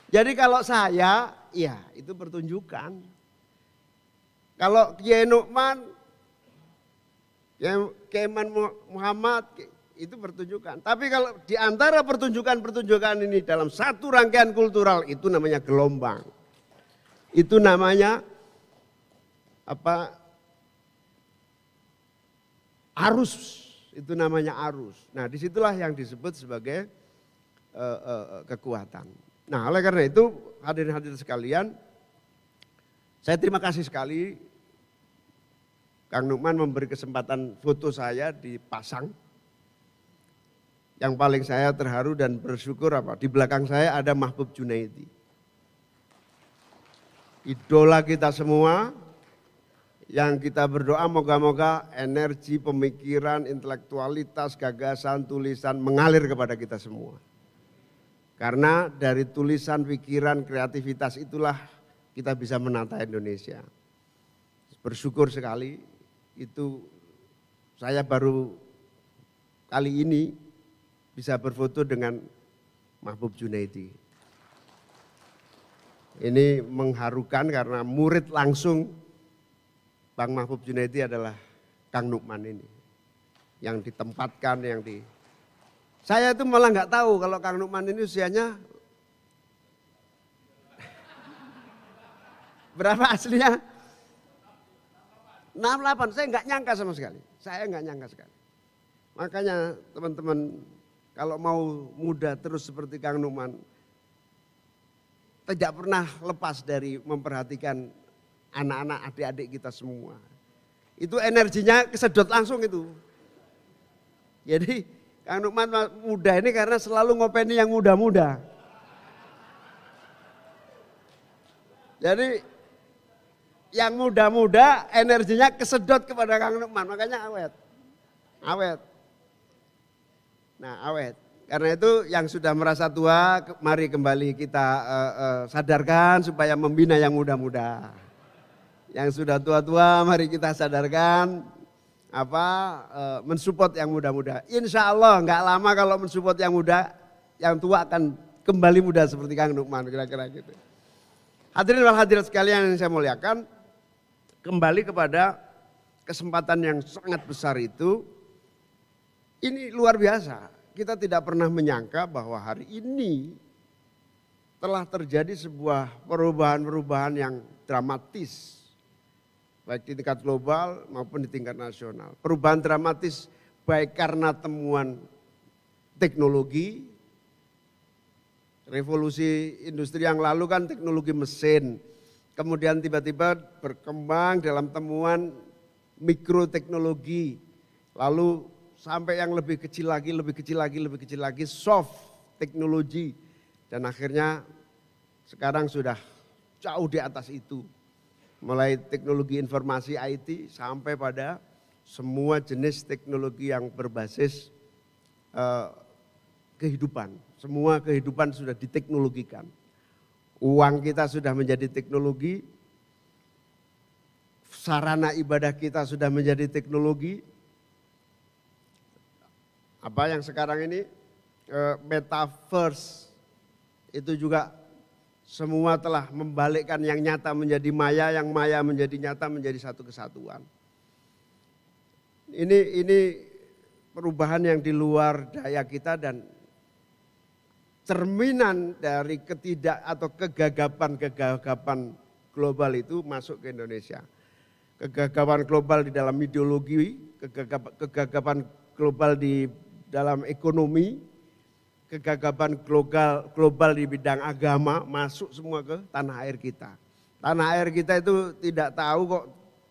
Jadi kalau saya, ya itu pertunjukan. Kalau Kiai Nukman, Keman Muhammad itu pertunjukan. Tapi kalau di antara pertunjukan-pertunjukan ini dalam satu rangkaian kultural itu namanya gelombang. Itu namanya apa? Arus. Itu namanya arus. Nah, disitulah yang disebut sebagai kekuatan. Nah, oleh karena itu hadirin-hadirin sekalian, saya terima kasih sekali Kang Nukman memberi kesempatan foto saya dipasang. Yang paling saya terharu dan bersyukur apa? Di belakang saya ada Mahbub Junaidi. Idola kita semua yang kita berdoa moga-moga energi, pemikiran, intelektualitas, gagasan, tulisan mengalir kepada kita semua. Karena dari tulisan, pikiran, kreativitas itulah kita bisa menata Indonesia. Bersyukur sekali itu saya baru kali ini bisa berfoto dengan Mahbub Junaidi. Ini mengharukan karena murid langsung Bang Mahbub Junaidi adalah Kang Nukman ini. Yang ditempatkan, Saya itu malah nggak tahu kalau Kang Nukman ini usianya berapa aslinya? 68, saya nggak nyangka sama sekali. Saya nggak nyangka sekali. Makanya teman-teman kalau mau muda terus seperti Kang Nukman, tidak pernah lepas dari memperhatikan anak-anak adik-adik kita semua. Itu energinya kesedot langsung itu. Jadi Kang Nukman muda ini karena selalu ngopeni yang muda-muda. Jadi yang muda-muda energinya kesedot kepada Kang Nukman, makanya awet. Awet. Nah awet. Karena itu yang sudah merasa tua, mari kembali kita sadarkan supaya membina yang muda-muda. Yang sudah tua-tua, mari kita sadarkan mensupport yang muda-muda. Insya Allah nggak lama kalau mensupport yang muda, yang tua akan kembali muda seperti Kang Nukman, kira-kira gitu. Hadirin wal hadirat sekalian yang saya muliakan, kembali kepada kesempatan yang sangat besar itu, ini luar biasa. Kita tidak pernah menyangka bahwa hari ini telah terjadi sebuah perubahan-perubahan yang dramatis. Baik di tingkat global maupun di tingkat nasional. Perubahan dramatis baik karena temuan teknologi, revolusi industri yang lalu kan teknologi mesin. Kemudian tiba-tiba berkembang dalam temuan mikroteknologi. Lalu sampai yang lebih kecil lagi, soft teknologi. Dan akhirnya sekarang sudah jauh di atas itu. Mulai teknologi informasi IT sampai pada semua jenis teknologi yang berbasis kehidupan. Semua kehidupan sudah diteknologikan. Uang kita sudah menjadi teknologi, sarana ibadah kita sudah menjadi teknologi. Apa yang sekarang ini metaverse itu juga Semua telah membalikkan yang nyata menjadi maya, yang maya menjadi nyata, menjadi satu kesatuan. Ini perubahan yang di luar daya kita dan cerminan dari kegagapan global itu masuk ke Indonesia. Kegagapan global di dalam ideologi, kegagapan global di dalam ekonomi, kegagapan global di bidang agama masuk semua ke tanah air kita. Tanah air kita itu tidak tahu kok,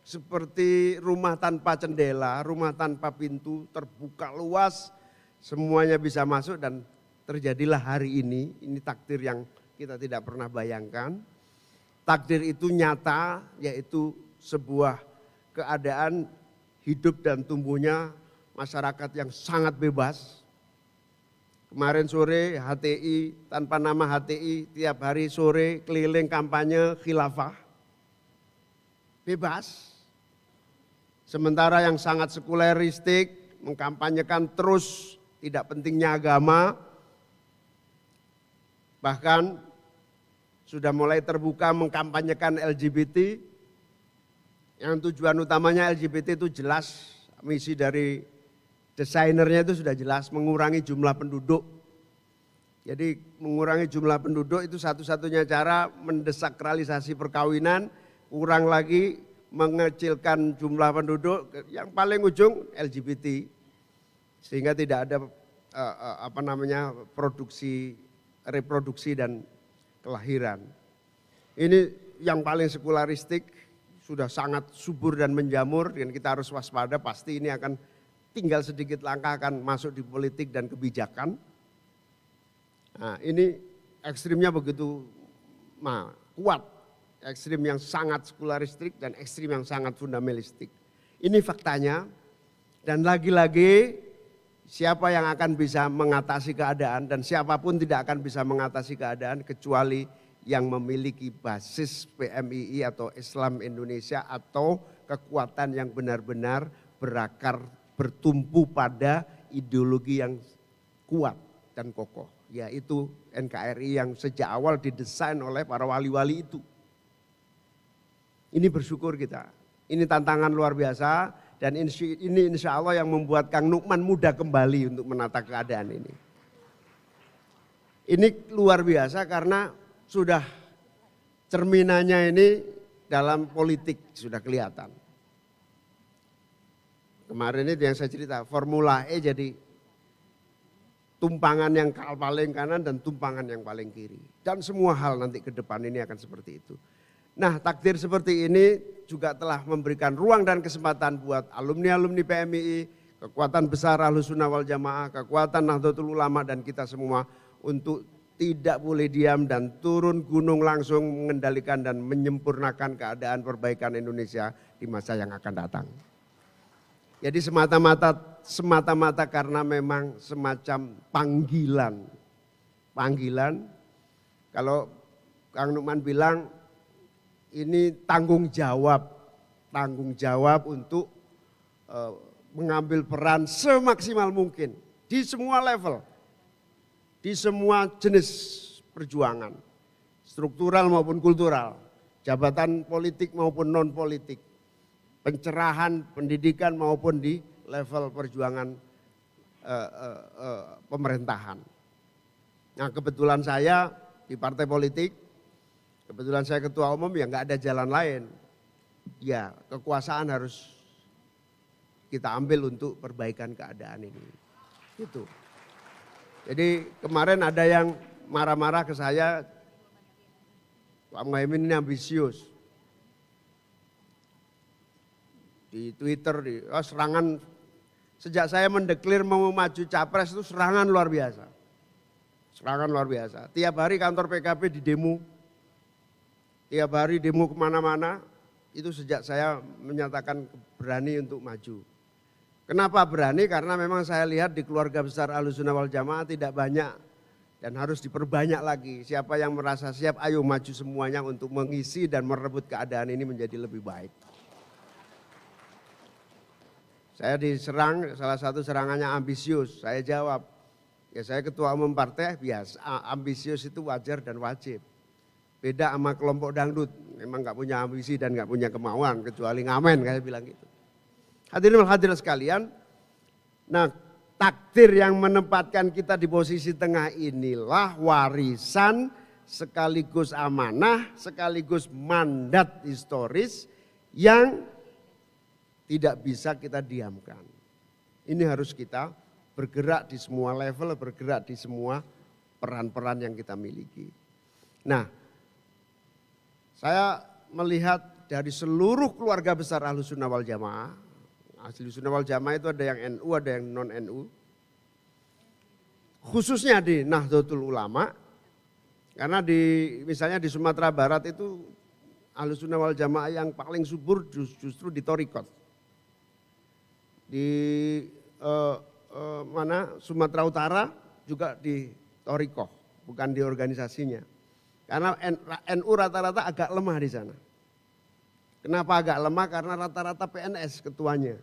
seperti rumah tanpa jendela, rumah tanpa pintu, terbuka luas, semuanya bisa masuk dan terjadilah hari ini takdir yang kita tidak pernah bayangkan. Takdir itu nyata, yaitu sebuah keadaan hidup dan tumbuhnya masyarakat yang sangat bebas. Kemarin sore HTI, tanpa nama HTI, tiap hari sore keliling kampanye khilafah. Bebas. Sementara yang sangat sekuleristik, mengkampanyekan terus tidak pentingnya agama, bahkan sudah mulai terbuka mengkampanyekan LGBT, yang tujuan utamanya LGBT itu jelas, misi dari desainernya itu sudah jelas, mengurangi jumlah penduduk. Jadi mengurangi jumlah penduduk itu satu-satunya cara mendesakralisasi perkawinan, kurang lagi mengecilkan jumlah penduduk, yang paling ujung LGBT. Sehingga tidak ada reproduksi dan kelahiran. Ini yang paling sekularistik, sudah sangat subur dan menjamur, dan kita harus waspada, pasti ini akan tinggal sedikit langkah akan masuk di politik dan kebijakan. Nah, ini ekstrimnya begitu kuat, ekstrim yang sangat sekularistik dan ekstrim yang sangat fundamentalistik. Ini faktanya, dan lagi-lagi siapa yang akan bisa mengatasi keadaan, dan siapapun tidak akan bisa mengatasi keadaan kecuali yang memiliki basis PMII atau Islam Indonesia, atau kekuatan yang benar-benar berakar, bertumpu pada ideologi yang kuat dan kokoh, yaitu NKRI yang sejak awal didesain oleh para wali-wali itu. Ini bersyukur kita, ini tantangan luar biasa, dan ini insya Allah yang membuat Kang Nukman muda kembali untuk menata keadaan ini. Ini luar biasa karena sudah cerminannya ini dalam politik sudah kelihatan. Kemarin itu yang saya cerita, Formula E jadi tumpangan yang paling kanan dan tumpangan yang paling kiri. Dan semua hal nanti ke depan ini akan seperti itu. Nah, takdir seperti ini juga telah memberikan ruang dan kesempatan buat alumni-alumni PMII, kekuatan besar Ahlussunnah wal Jamaah, kekuatan Nahdlatul Ulama dan kita semua untuk tidak boleh diam dan turun gunung langsung mengendalikan dan menyempurnakan keadaan perbaikan Indonesia di masa yang akan datang. Jadi semata-mata karena memang semacam panggilan. Kalau Kang Nukman bilang ini tanggung jawab untuk mengambil peran semaksimal mungkin di semua level, di semua jenis perjuangan, struktural maupun kultural, jabatan politik maupun non politik, pencerahan pendidikan maupun di level perjuangan pemerintahan. Nah, kebetulan saya di partai politik, kebetulan saya ketua umum, ya nggak ada jalan lain. Ya, kekuasaan harus kita ambil untuk perbaikan keadaan ini. Gitu. Jadi kemarin ada yang marah-marah ke saya, Pak Muhaimin ini ambisius. Di Twitter, serangan, sejak saya mendeklir mau maju capres itu serangan luar biasa. Serangan luar biasa. Tiap hari kantor PKB di demo. Tiap hari demo kemana-mana, itu sejak saya menyatakan berani untuk maju. Kenapa berani? Karena memang saya lihat di keluarga besar Ahlussunnah wal Jamaah tidak banyak dan harus diperbanyak lagi. Siapa yang merasa siap, ayo maju semuanya untuk mengisi dan merebut keadaan ini menjadi lebih baik. Saya diserang, salah satu serangannya ambisius. Saya jawab, ya saya ketua umum partai, biasa ambisius itu wajar dan wajib. Beda sama kelompok dangdut, memang nggak punya ambisi dan nggak punya kemauan kecuali ngamen kayak bilang gitu. Hadirin hadirat sekalian, nah takdir yang menempatkan kita di posisi tengah inilah warisan sekaligus amanah, sekaligus mandat historis yang tidak bisa kita diamkan. Ini harus kita bergerak di semua level, bergerak di semua peran-peran yang kita miliki. Nah, saya melihat dari seluruh keluarga besar Ahlus Sunnah wal Jamaah, Ahlus Sunnah wal Jamaah itu ada yang NU, ada yang non NU. Khususnya di Nahdlatul Ulama, karena misalnya di Sumatera Barat itu Ahlus Sunnah wal Jamaah yang paling subur justru di Thariqat. Di Sumatera Utara juga di Thariqah, bukan di organisasinya. Karena NU rata-rata agak lemah di sana. Kenapa agak lemah? Karena rata-rata PNS ketuanya.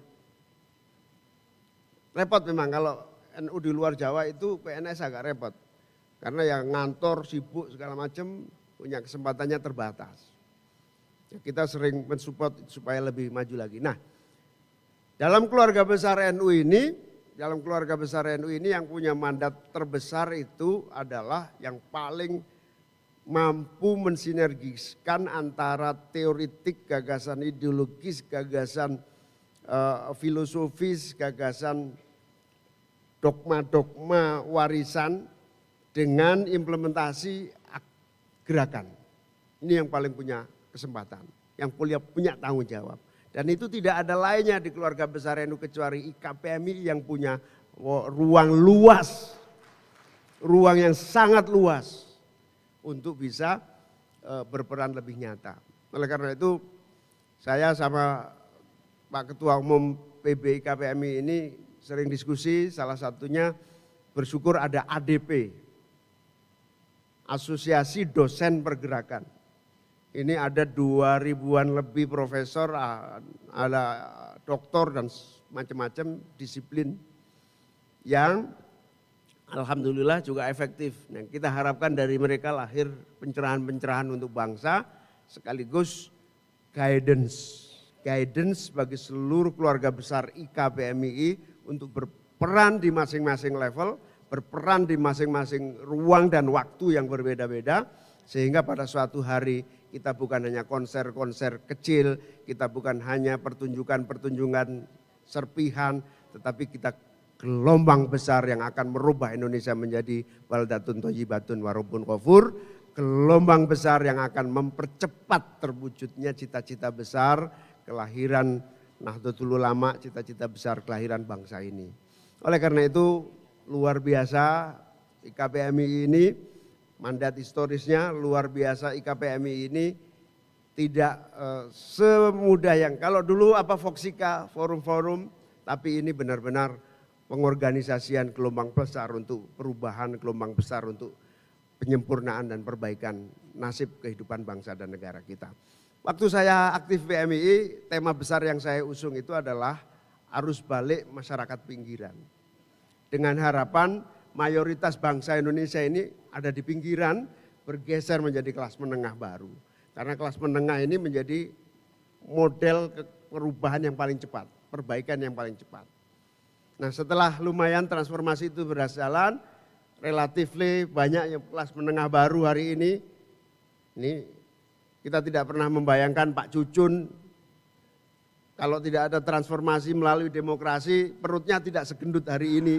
Repot memang kalau NU di luar Jawa itu PNS agak repot. Karena yang ngantor, sibuk segala macam, punya kesempatannya terbatas. Kita sering mensupport supaya lebih maju lagi. Nah, dalam keluarga besar NU ini yang punya mandat terbesar itu adalah yang paling mampu mensinergiskan antara teoritik, gagasan ideologis, gagasan filosofis, gagasan dogma-dogma warisan dengan implementasi gerakan. Ini yang paling punya kesempatan, yang punya tanggung jawab. Dan itu tidak ada lainnya di keluarga besar NU kecuali IKPMI yang punya ruang luas, ruang yang sangat luas untuk bisa berperan lebih nyata. Oleh karena itu saya sama Pak Ketua Umum PB IKPMI ini sering diskusi, salah satunya bersyukur ada ADP, Asosiasi Dosen Pergerakan. Ini ada 2000-an lebih profesor, ada doktor dan macam-macam disiplin yang alhamdulillah juga efektif. Nah, kita harapkan dari mereka lahir pencerahan-pencerahan untuk bangsa sekaligus guidance bagi seluruh keluarga besar IKPMI untuk berperan di masing-masing level, berperan di masing-masing ruang dan waktu yang berbeda-beda sehingga pada suatu hari kita bukan hanya konser-konser kecil, kita bukan hanya pertunjukan-pertunjukan serpihan, tetapi kita gelombang besar yang akan merubah Indonesia menjadi baldatun thayyibatun wa rabbun ghafur, gelombang besar yang akan mempercepat terwujudnya cita-cita besar kelahiran Nahdlatul Ulama, cita-cita besar kelahiran bangsa ini. Oleh karena itu luar biasa IKPMI ini, mandat historisnya luar biasa. IKPMI ini tidak semudah yang kalau dulu Foksika, forum-forum, tapi ini benar-benar pengorganisasian gelombang besar untuk perubahan, gelombang besar untuk penyempurnaan dan perbaikan nasib kehidupan bangsa dan negara kita. Waktu saya aktif PMII, tema besar yang saya usung itu adalah arus balik masyarakat pinggiran. Dengan harapan mayoritas bangsa Indonesia ini ada di pinggiran, bergeser menjadi kelas menengah baru. Karena kelas menengah ini menjadi model perubahan yang paling cepat, perbaikan yang paling cepat. Nah, setelah lumayan transformasi itu berjalan, relatif banyak yang kelas menengah baru hari ini kita tidak pernah membayangkan Pak Cucun kalau tidak ada transformasi melalui demokrasi, perutnya tidak segendut hari ini.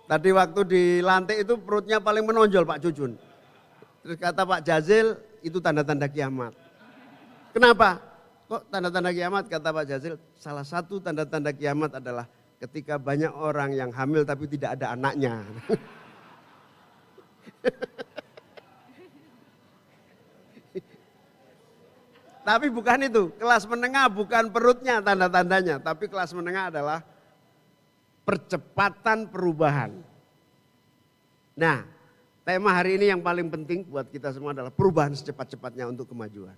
Tadi waktu dilantik itu perutnya paling menonjol Pak Cucun. Terus kata Pak Jazil, itu tanda-tanda kiamat. Kenapa? Kok tanda-tanda kiamat? Kata Pak Jazil, salah satu tanda-tanda kiamat adalah ketika banyak orang yang hamil tapi tidak ada anaknya. Tapi bukan itu, kelas menengah bukan perutnya tanda-tandanya, tapi kelas menengah adalah percepatan perubahan. Nah, tema hari ini yang paling penting buat kita semua adalah perubahan secepat-cepatnya untuk kemajuan.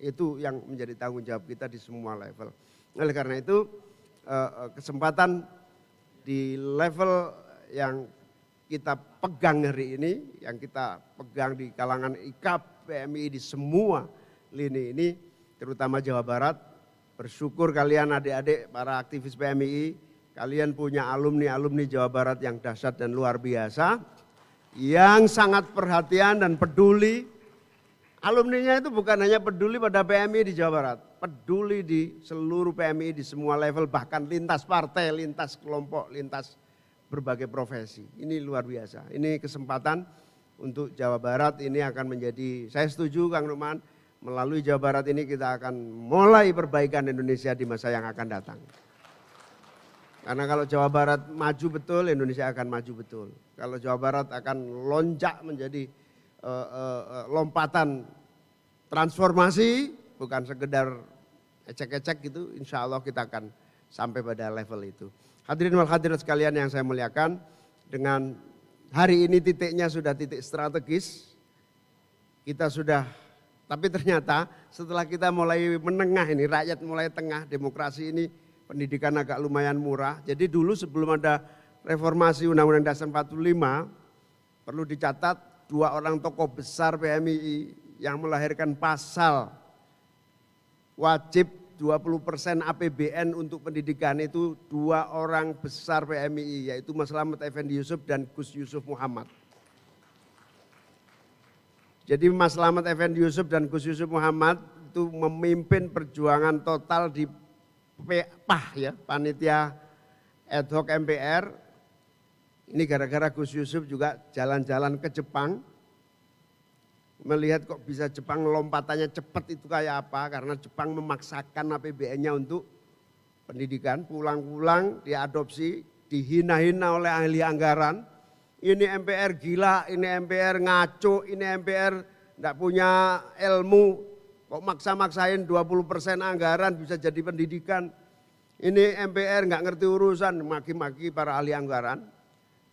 Itu yang menjadi tanggung jawab kita di semua level. Oleh karena itu kesempatan di level yang kita pegang hari ini, yang kita pegang di kalangan IKAP, PMI di semua lini ini, terutama Jawa Barat. Bersyukur kalian adik-adik para aktivis PMI, kalian punya alumni-alumni Jawa Barat yang dahsyat dan luar biasa, yang sangat perhatian dan peduli. Alumninya itu bukan hanya peduli pada PMI di Jawa Barat, peduli di seluruh PMI di semua level, bahkan lintas partai, lintas kelompok, lintas berbagai profesi. Ini luar biasa. Ini kesempatan untuk Jawa Barat ini akan menjadi, saya setuju Kang Nukman, melalui Jawa Barat ini kita akan mulai perbaikan Indonesia di masa yang akan datang. Karena kalau Jawa Barat maju betul, Indonesia akan maju betul. Kalau Jawa Barat akan lonjak menjadi lompatan transformasi, bukan sekedar ecek-ecek gitu, insya Allah kita akan sampai pada level itu. Hadirin wal hadirat sekalian yang saya muliakan, dengan hari ini titiknya sudah titik strategis, kita sudah, tapi ternyata setelah kita mulai menengah ini, rakyat mulai tengah, demokrasi ini, pendidikan agak lumayan murah. Jadi dulu sebelum ada reformasi Undang-Undang Dasar 45, perlu dicatat 2 orang tokoh besar PMI yang melahirkan pasal wajib 20% APBN untuk pendidikan itu 2 orang besar PMI, yaitu Mas Slamet Effendi Yusuf dan Gus Yusuf Muhammad. Jadi Mas Slamet Effendi Yusuf dan Gus Yusuf Muhammad itu memimpin perjuangan total di PAH ya, Panitia Ad Hoc MPR. Ini gara-gara Gus Yusuf juga jalan-jalan ke Jepang. Melihat kok bisa Jepang lompatannya cepat itu kayak apa, karena Jepang memaksakan APBN-nya untuk pendidikan, pulang-pulang diadopsi, dihina-hina oleh ahli anggaran. Ini MPR gila, ini MPR ngaco, ini MPR enggak punya ilmu, kok maksa-maksain 20% anggaran bisa jadi pendidikan. Ini MPR enggak ngerti urusan, maki-maki para ahli anggaran.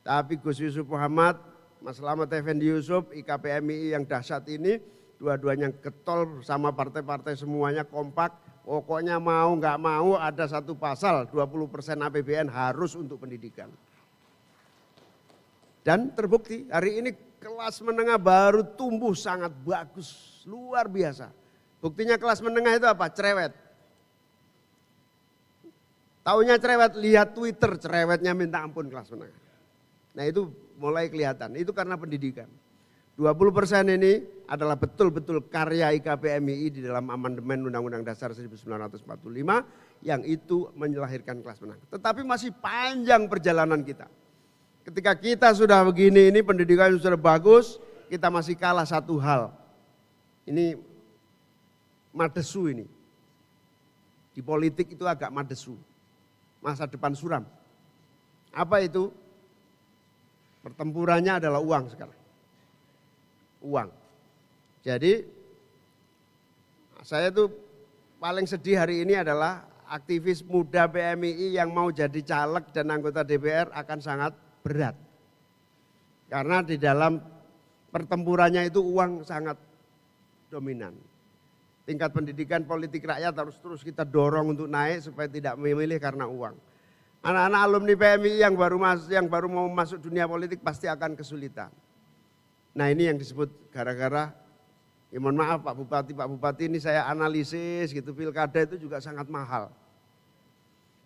Tapi Gus Yusuf Muhammad, Mas Slamet Effendi Yusuf, IKPMI yang dahsyat ini, dua-duanya getol sama partai-partai semuanya kompak, pokoknya mau nggak mau ada satu pasal 20% APBN harus untuk pendidikan. Dan terbukti hari ini kelas menengah baru tumbuh sangat bagus, luar biasa. Buktinya kelas menengah itu apa? Cerewet. Taunya cerewet, lihat Twitter cerewetnya minta ampun kelas menengah. Nah itu mulai kelihatan, itu karena pendidikan. 20% ini adalah betul-betul karya IKPMI di dalam amandemen Undang-Undang Dasar 1945 yang itu melahirkan kelas menengah. Tetapi masih panjang perjalanan kita. Ketika kita sudah begini, ini pendidikan sudah bagus, kita masih kalah satu hal. Ini madesu ini. Di politik itu agak madesu. Masa depan suram. Apa itu? Pertempurannya adalah uang sekarang. Uang. Jadi saya tuh paling sedih hari ini adalah aktivis muda PMI yang mau jadi caleg dan anggota DPR akan sangat berat. Karena di dalam pertempurannya itu uang sangat dominan. Tingkat pendidikan politik rakyat harus terus kita dorong untuk naik supaya tidak memilih karena uang. Anak-anak alumni PMI yang baru mau masuk dunia politik pasti akan kesulitan. Nah ini yang disebut gara-gara, ya mohon maaf Pak Bupati ini saya analisis gitu, pilkada itu juga sangat mahal.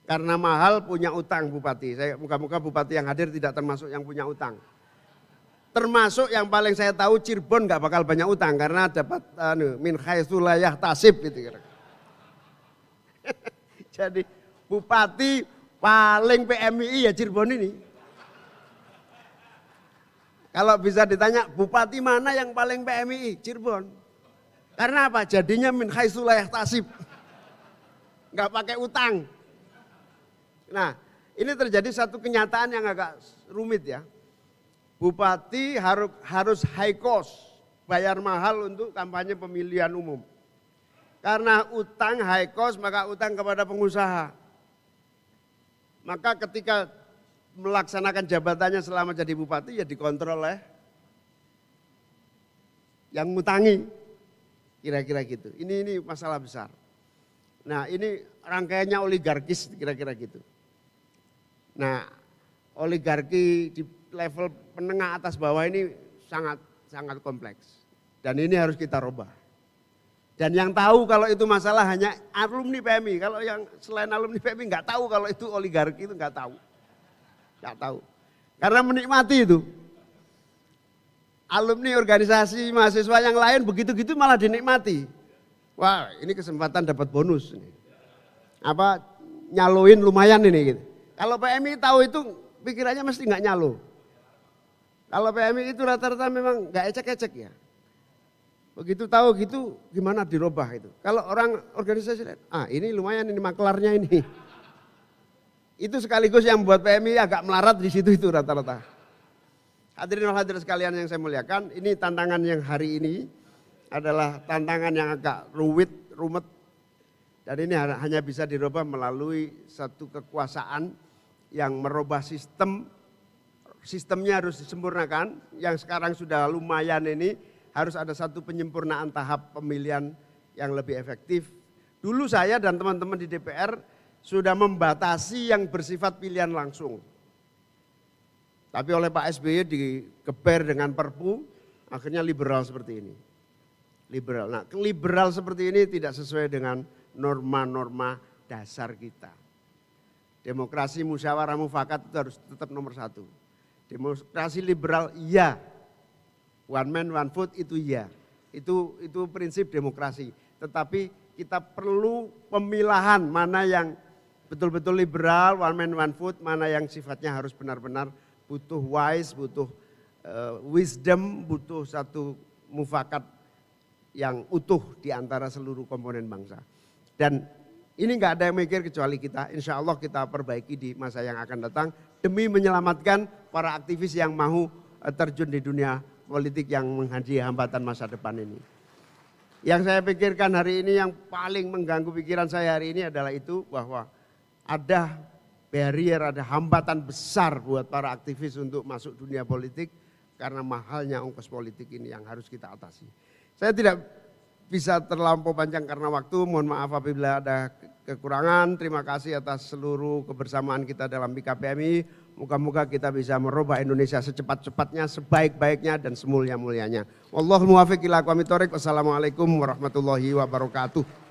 Karena mahal punya utang Bupati, saya muka-muka Bupati yang hadir tidak termasuk yang punya utang. Termasuk yang paling saya tahu Cirebon gak bakal banyak utang karena dapat min haitsu la yahtasib gitu. Jadi Bupati paling PMI ya Cirebon ini. Kalau bisa ditanya Bupati mana yang paling PMI? Cirebon. Karena apa? Jadinya min haitsu la yahtasib. Enggak pakai utang. Nah, ini terjadi satu kenyataan yang agak rumit ya. Bupati harus high cost, bayar mahal untuk kampanye pemilihan umum. Karena utang high cost maka utang kepada pengusaha. Maka ketika melaksanakan jabatannya selama jadi bupati ya dikontrol oleh yang ngutangi. Kira-kira gitu. Ini masalah besar. Nah ini rangkaiannya oligarkis kira-kira gitu. Nah oligarki di level menengah atas bawah ini sangat kompleks. Dan ini harus kita rubah. Dan yang tahu kalau itu masalah hanya alumni PMI. Kalau yang selain alumni PMI nggak tahu kalau itu oligarki, itu nggak tahu. Nggak tahu. Karena menikmati itu. Alumni organisasi mahasiswa yang lain begitu-gitu malah dinikmati. Wah, ini kesempatan dapat bonus. Apa nyaloin lumayan ini gitu. Kalau PMI tahu itu pikirannya mesti nggak nyalo. Kalau PMI itu rata-rata memang nggak ecek-ecek ya. Begitu tahu gitu gimana dirubah itu. Kalau orang organisasi lain, ini lumayan ini maklarnya ini. Itu sekaligus yang membuat PMI agak melarat di situ itu rata-rata. Hadirin hadirin sekalian yang saya muliakan, ini tantangan yang hari ini adalah tantangan yang agak rumit. Dan ini hanya bisa dirubah melalui satu kekuasaan yang merubah sistemnya harus disempurnakan. Yang sekarang sudah lumayan ini harus ada satu penyempurnaan tahap pemilihan yang lebih efektif. Dulu saya dan teman-teman di DPR sudah membatasi yang bersifat pilihan langsung. Tapi oleh Pak SBY digeber dengan perpu, akhirnya liberal seperti ini. Liberal. Nah, liberal seperti ini tidak sesuai dengan norma-norma dasar kita. Demokrasi musyawarah mufakat itu harus tetap nomor 1. Demokrasi liberal iya. One man one vote itu iya. Itu prinsip demokrasi. Tetapi kita perlu pemilahan mana yang betul-betul liberal, one man one vote, mana yang sifatnya harus benar-benar butuh wise, butuh wisdom, butuh satu mufakat yang utuh di antara seluruh komponen bangsa. Dan ini nggak ada yang mikir kecuali kita. Insya Allah kita perbaiki di masa yang akan datang demi menyelamatkan para aktivis yang mau terjun di dunia politik yang menghadapi hambatan masa depan ini. Yang saya pikirkan hari ini yang paling mengganggu pikiran saya hari ini adalah itu bahwa ada barrier, ada hambatan besar buat para aktivis untuk masuk dunia politik karena mahalnya ongkos politik ini yang harus kita atasi. Saya tidak bisa terlampau panjang karena waktu, mohon maaf apabila ada kekurangan. Terima kasih atas seluruh kebersamaan kita dalam BKPMI. Moga-moga kita bisa merubah Indonesia secepat-cepatnya, sebaik-baiknya dan semulia-mulianya. Wallahul muwaffiq ila aqwamit thoriq. Wassalamualaikum warahmatullahi wabarakatuh.